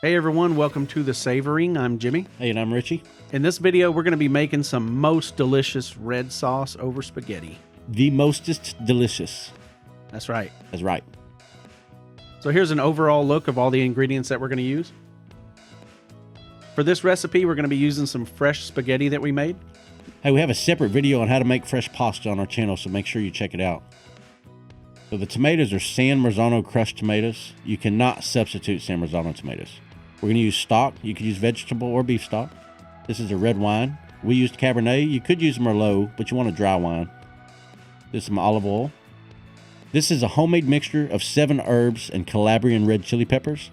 Hey everyone, welcome to the Savoring. I'm Jimmy. Hey, and I'm Richie. In this video, we're going to be making some most delicious red sauce over spaghetti. The mostest delicious. That's right. That's right. So here's an overall look of all the ingredients that we're going to use. For this recipe, we're going to be using some fresh spaghetti that we made. Hey, we have a separate video on how to make fresh pasta on our channel, so make sure you check it out. So the tomatoes are San Marzano crushed tomatoes. You cannot substitute San Marzano tomatoes. We're going to use stock. You could use vegetable or beef stock. This is a red wine. We used Cabernet. You could use Merlot, but you want a dry wine. This is some olive oil. This is a homemade mixture of 7 herbs and Calabrian red chili peppers.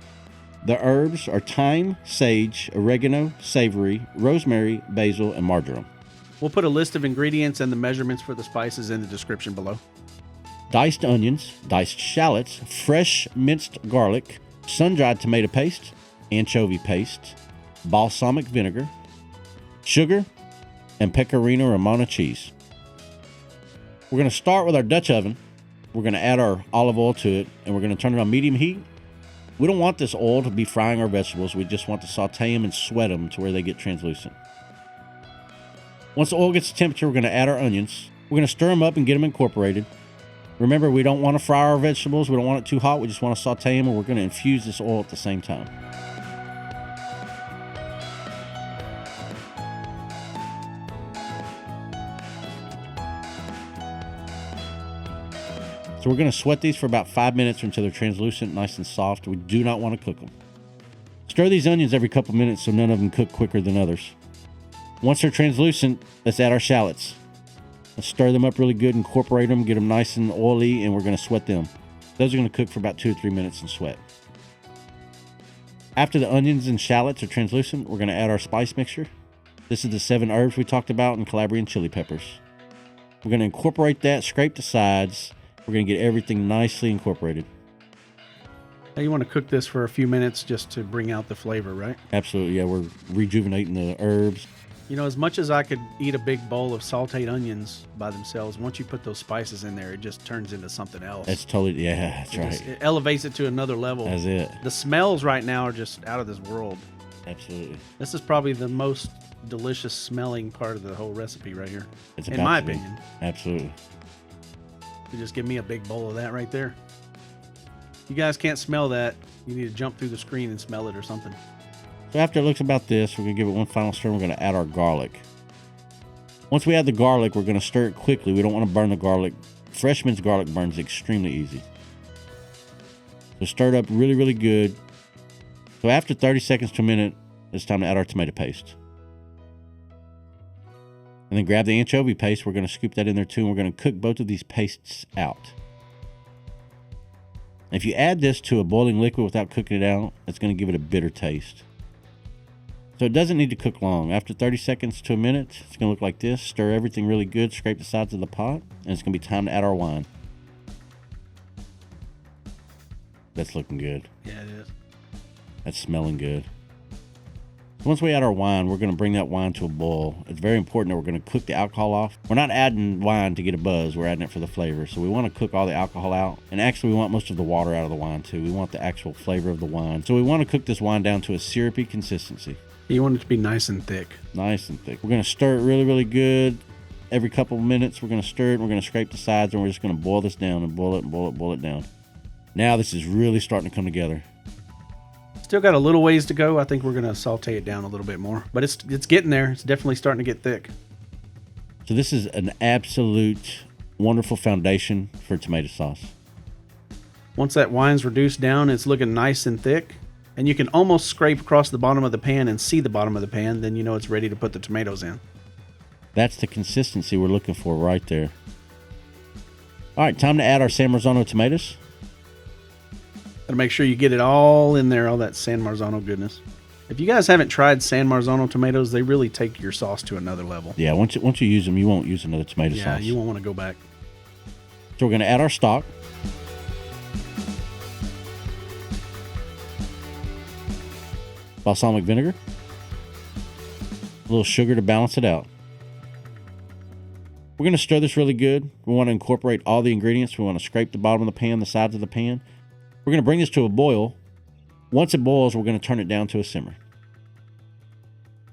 The herbs are thyme, sage, oregano, savory, rosemary, basil, and marjoram. We'll put a list of ingredients and the measurements for the spices in the description below. Diced onions, diced shallots, fresh minced garlic, sun-dried tomato paste, anchovy paste, balsamic vinegar, sugar, and Pecorino Romano cheese. We're going to start with our Dutch oven. We're going to add our olive oil to it, and we're going to turn it on medium heat. We don't want this oil to be frying our vegetables. We just want to saute them and sweat them to where they get translucent. Once the oil gets to temperature, we're going to add our onions. We're going to stir them up and get them incorporated. Remember, we don't want to fry our vegetables. We don't want it too hot. We just want to saute them, and we're going to infuse this oil at the same time. So we're going to sweat these for about 5 minutes until they're translucent, nice and soft. We do not want to cook them. Stir these onions every couple minutes so none of them cook quicker than others. Once they're translucent, let's add our shallots. Let's stir them up really good, incorporate them, get them nice and oily, and we're going to sweat them. Those are going to cook for about 2 or 3 minutes and sweat. After the onions and shallots are translucent, we're going to add our spice mixture. This is the 7 herbs we talked about and Calabrian chili peppers. We're going to incorporate that, scrape the sides. We're going to get everything nicely incorporated. Now you want to cook this for a few minutes just to bring out the flavor, right? Absolutely, yeah. We're rejuvenating the herbs. You know, as much as I could eat a big bowl of sauteed onions by themselves, once you put those spices in there, it just turns into something else. That's totally, yeah, that's right. It elevates it to another level. That's it. The smells right now are just out of this world. Absolutely. This is probably the most delicious smelling part of the whole recipe right here, It's in about my to be. opinion. Absolutely. You just give me a big bowl of that right there. You guys can't smell that. You need to jump through the screen and smell it or something. So after it looks about this, we're going to give it one final stir. We're going to add our garlic. Once we add the garlic, we're going to stir it quickly. We don't want to burn the garlic. Fresh minced garlic burns extremely easy. So stir it up really, really good. So after 30 seconds to a minute, it's time to add our tomato paste. And then grab the anchovy paste. We're going to scoop that in there too, and we're going to cook both of these pastes out. If you add this to a boiling liquid without cooking it out, it's going to give it a bitter taste. So it doesn't need to cook long. After 30 seconds to a minute, it's going to look like this. Stir everything really good, scrape the sides of the pot, and it's going to be time to add our wine. That's looking good. Yeah, it is. That's smelling good. Once we add our wine, we're going to bring that wine to a boil. It's very important that we're going to cook the alcohol off. We're not adding wine to get a buzz. We're adding it for the flavor. So we want to cook all the alcohol out. And actually, we want most of the water out of the wine, too. We want the actual flavor of the wine. So we want to cook this wine down to a syrupy consistency. You want it to be nice and thick. Nice and thick. We're going to stir it really, really good. Every couple of minutes, we're going to stir it. And we're going to scrape the sides. And we're just going to boil this down and boil it and boil it, boil it down. Now this is really starting to come together. Still got a little ways to go. I think we're going to saute it down a little bit more. But it's getting there. It's definitely starting to get thick. So this is an absolute wonderful foundation for tomato sauce. Once that wine's reduced down, it's looking nice and thick. And you can almost scrape across the bottom of the pan and see the bottom of the pan. Then you know it's ready to put the tomatoes in. That's the consistency we're looking for right there. All right, time to add our San Marzano tomatoes. Gotta make sure you get it all in there, all that San Marzano goodness. If you guys haven't tried San Marzano tomatoes, they really take your sauce to another level. Yeah, once you use them, you won't use another tomato sauce. Yeah, you won't want to go back. So we're going to add our stock. Balsamic vinegar. A little sugar to balance it out. We're going to stir this really good. We want to incorporate all the ingredients. We want to scrape the bottom of the pan, the sides of the pan. We're going to bring this to a boil. Once it boils, we're going to turn it down to a simmer.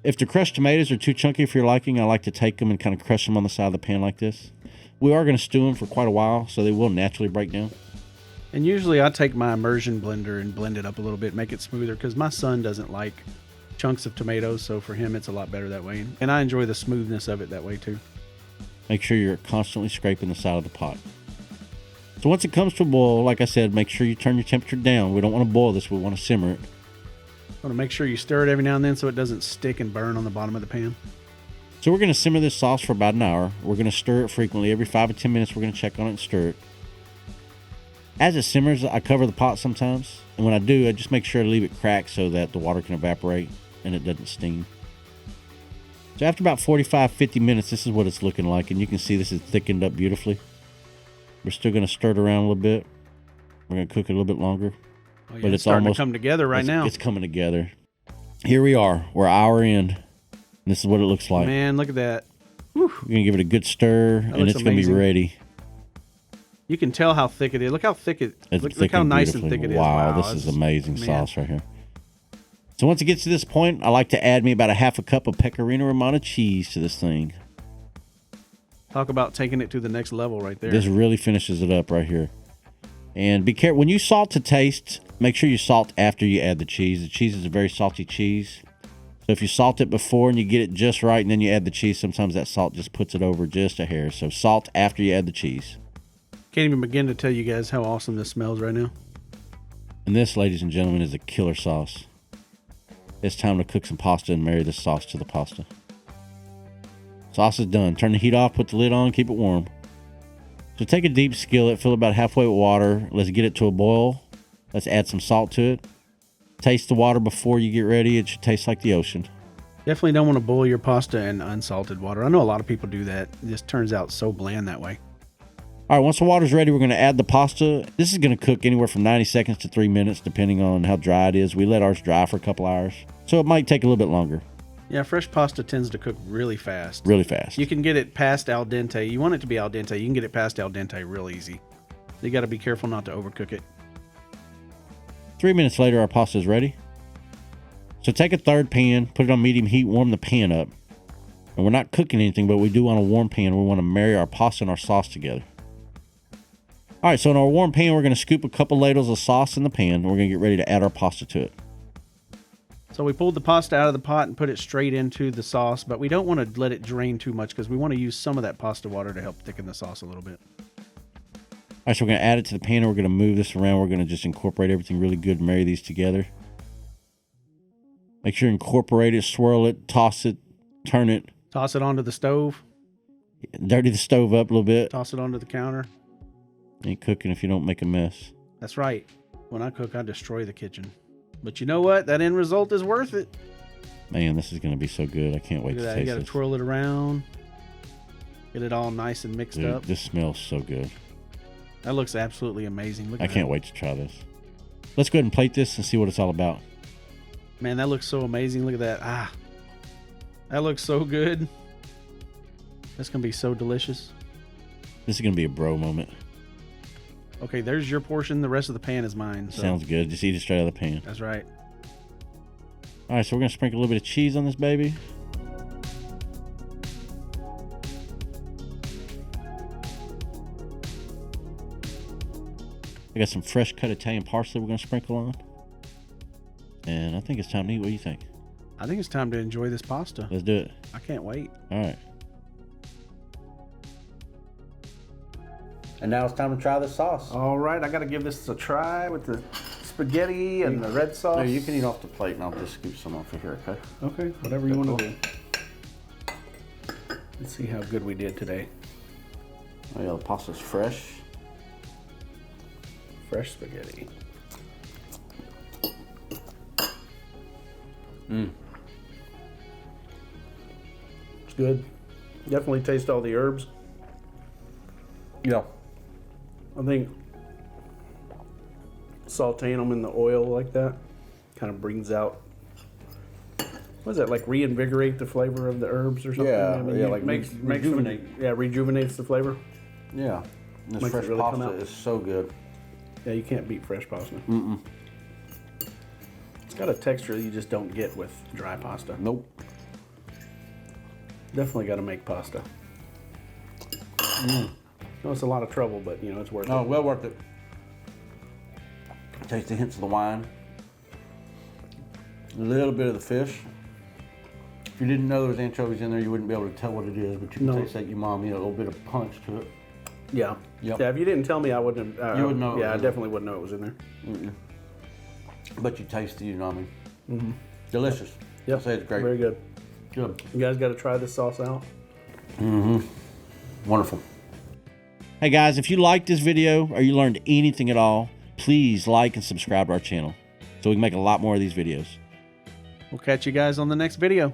If the crushed tomatoes are too chunky for your liking, I like to take them and kind of crush them on the side of the pan like this. We are going to stew them for quite a while, so they will naturally break down. And usually I take my immersion blender and blend it up a little bit, make it smoother, because my son doesn't like chunks of tomatoes, so for him it's a lot better that way. And I enjoy the smoothness of it that way too. Make sure you're constantly scraping the side of the pot. So once it comes to a boil, like I said, make sure you turn your temperature down. We don't want to boil this, we want to simmer it. Want to make sure you stir it every now and then so it doesn't stick and burn on the bottom of the pan. So we're going to simmer this sauce for about an hour. We're going to stir it frequently. Every 5 to 10 minutes, we're going to check on it and stir it. As it simmers, I cover the pot sometimes. And when I do, I just make sure to leave it cracked so that the water can evaporate and it doesn't steam. So after about 45-50 minutes, this is what it's looking like. And you can see this is thickened up beautifully. We're still going to stir it around a little bit. We're going to cook it a little bit longer. Oh, yeah, But it's starting almost to come together right now. It's coming together. Here we are. We're an hour in. And this is what it looks like. Man, look at that. We're going to give it a good stir, and it's going to be ready. You can tell how thick it is. Look how thick it is. Look how nice and thick it is. Wow, this is amazing sauce right here. So once it gets to this point, I like to add me about a half a cup of Pecorino Romano cheese to this thing. Talk about taking it to the next level right there. This really finishes it up right here. And be careful. When you salt to taste, make sure you salt after you add the cheese. The cheese is a very salty cheese. So if you salt it before and you get it just right and then you add the cheese, sometimes that salt just puts it over just a hair. So salt after you add the cheese. Can't even begin to tell you guys how awesome this smells right now. And this, ladies and gentlemen, is a killer sauce. It's time to cook some pasta and marry this sauce to the pasta. Sauce is done. Turn the heat off, put the lid on, keep it warm. So take a deep skillet, fill it about halfway with water. Let's get it to a boil. Let's add some salt to it. Taste the water before you get ready. It should taste like the ocean. Definitely don't want to boil your pasta in unsalted water. I know a lot of people do that. It just turns out so bland that way. All right, once the water's ready, we're going to add the pasta. This is going to cook anywhere from 90 seconds to 3 minutes, depending on how dry it is. We let ours dry for a couple hours, so it might take a little bit longer. Yeah, fresh pasta tends to cook really fast. Really fast. You can get it past al dente. You want it to be al dente. You can get it past al dente real easy. You got to be careful not to overcook it. 3 minutes later, our pasta is ready. So take a third pan, put it on medium heat, warm the pan up. And we're not cooking anything, but we do want a warm pan. We want to marry our pasta and our sauce together. All right, so in our warm pan, we're going to scoop a couple ladles of sauce in the pan. We're going to get ready to add our pasta to it. So we pulled the pasta out of the pot and put it straight into the sauce, but we don't want to let it drain too much because we want to use some of that pasta water to help thicken the sauce a little bit. All right, so we're going to add it to the pan and we're going to move this around. We're going to just incorporate everything really good and marry these together. Make sure you incorporate it, swirl it, toss it, turn it. Toss it onto the stove. Dirty the stove up a little bit. Toss it onto the counter. Ain't cooking if you don't make a mess. That's right. When I cook, I destroy the kitchen. But you know what? That end result is worth it. Man, this is going to be so good. I can't wait to taste it. You got to twirl it around. Get it all nice and mixed up. This smells so good. That looks absolutely amazing. Look at I can't wait to try this. Let's go ahead and plate this and see what it's all about. Man, that looks so amazing. Look at that. Ah, that looks so good. That's going to be so delicious. This is going to be a bro moment. Okay, there's your portion. The rest of the pan is mine. So. Sounds good. Just eat it straight out of the pan. That's right. All right, so we're going to sprinkle a little bit of cheese on this baby. I got some fresh cut Italian parsley we're going to sprinkle on. And I think it's time to eat. What do you think? I think it's time to enjoy this pasta. Let's do it. I can't wait. All right. And now it's time to try the sauce. All right, I got to give this a try with the spaghetti and the red sauce. No, you can eat off the plate and I'll just scoop some off of here, okay? Okay, whatever you want to do. Let's see how good we did today. Oh yeah, the pasta's fresh. Fresh spaghetti. It's good. Definitely taste all the herbs. Yeah. I think sauteing them in the oil like that kind of brings out, what is that, like reinvigorate the flavor of the herbs or something? Yeah, I mean, yeah, like rejuvenate. Rejuvenates the flavor. Yeah. And this fresh pasta is so good. Yeah, you can't beat fresh pasta. Got a texture you just don't get with dry pasta. Nope. Definitely got to make pasta. No, it's a lot of trouble, but you know, it's worth it. Oh, well worth it. Taste the hints of the wine. A little bit of the fish. If you didn't know there was anchovies in there, you wouldn't be able to tell what it is, but you can taste that umami, a little bit of punch to it. Yeah. Yep. Yeah, if you didn't tell me, I wouldn't have... you would know. Yeah, I definitely wouldn't know it was in there. But you taste the umami. Delicious. Yep. I'll say it's great. Very good. Good. You guys got to try this sauce out. Wonderful. Hey guys, if you liked this video or you learned anything at all, please like and subscribe to our channel so we can make a lot more of these videos. We'll catch you guys on the next video.